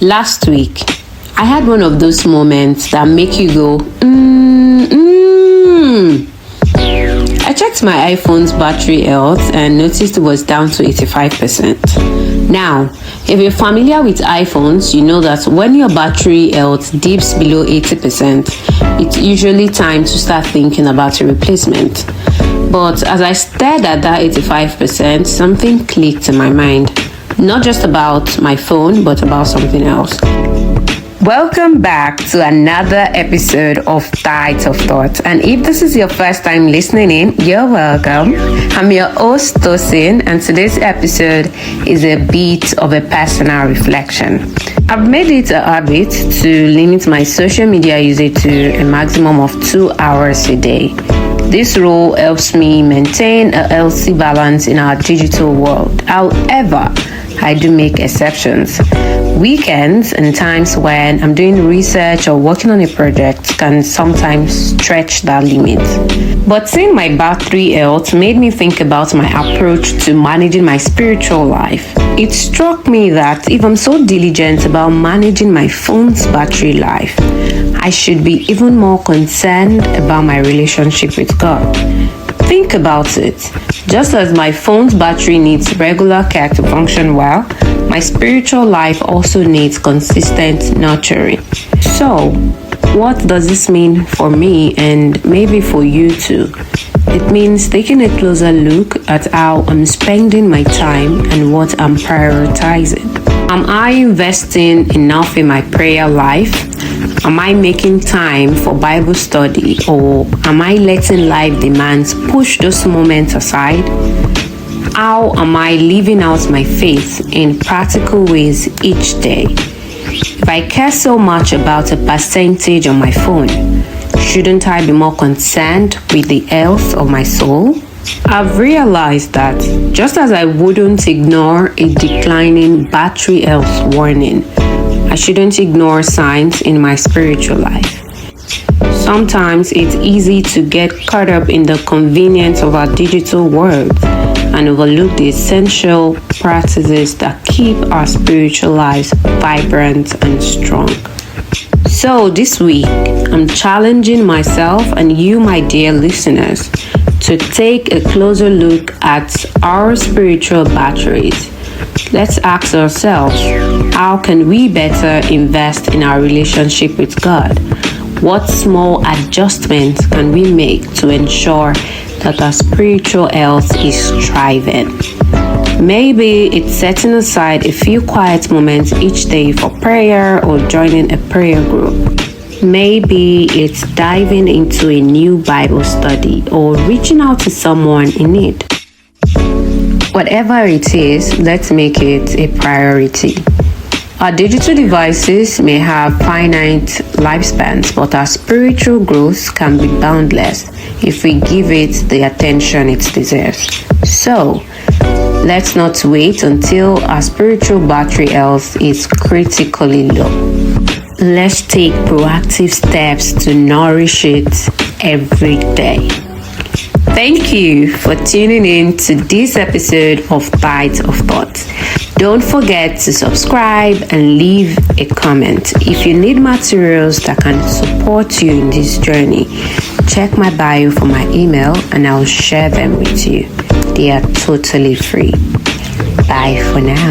Last week, I had one of those moments that make you go, I checked my iPhone's battery health and noticed it was down to 85%. Now, if you're familiar with iPhones, you know that when your battery health dips below 80%, it's usually time to start thinking about a replacement. But as I stared at that 85%, something clicked in my mind. Not just about my phone, but about something else. Welcome back to another episode of Tides of Thought. And if this is your first time listening in, you're welcome. I'm your host, Tosin, and today's episode is a bit of a personal reflection. I've made it a habit to limit my social media usage to a maximum of 2 hours a day. This rule helps me maintain a healthy balance in our digital world. However, I do make exceptions. Weekends and times when I'm doing research or working on a project can sometimes stretch that limit. But seeing my battery health made me think about my approach to managing my spiritual life. It struck me that if I'm so diligent about managing my phone's battery life, I should be even more concerned about my relationship with God. Think about it. Just as my phone's battery needs regular care to function well, my spiritual life also needs consistent nurturing. So, what does this mean for me and maybe for you too? It means taking a closer look at how I'm spending my time and what I'm prioritizing. Am I investing enough in my prayer life? Am I making time for Bible study, or am I letting life demands push those moments aside? How am I living out my faith in practical ways each day? If I care so much about a percentage on my phone, shouldn't I be more concerned with the health of my soul? I've realized that just as I wouldn't ignore a declining battery health warning, I shouldn't ignore signs in my spiritual life. Sometimes it's easy to get caught up in the convenience of our digital world and overlook the essential practices that keep our spiritual lives vibrant and strong. So this week, I'm challenging myself and you, my dear listeners, to take a closer look at our spiritual batteries. Let's ask ourselves, how can we better invest in our relationship with God? What small adjustments can we make to ensure that our spiritual health is thriving? Maybe it's setting aside a few quiet moments each day for prayer or joining a prayer group. Maybe it's diving into a new Bible study or reaching out to someone in need. Whatever it is, let's make it a priority. Our digital devices may have finite lifespans, but our spiritual growth can be boundless if we give it the attention it deserves. So, let's not wait until our spiritual battery health is critically low. Let's take proactive steps to nourish it every day. Thank you for tuning in to this episode of Tides of Thought. Don't forget to subscribe and leave a comment. If you need materials that can support you in this journey, check my bio for my email and I'll share them with you. They are totally free. Bye for now.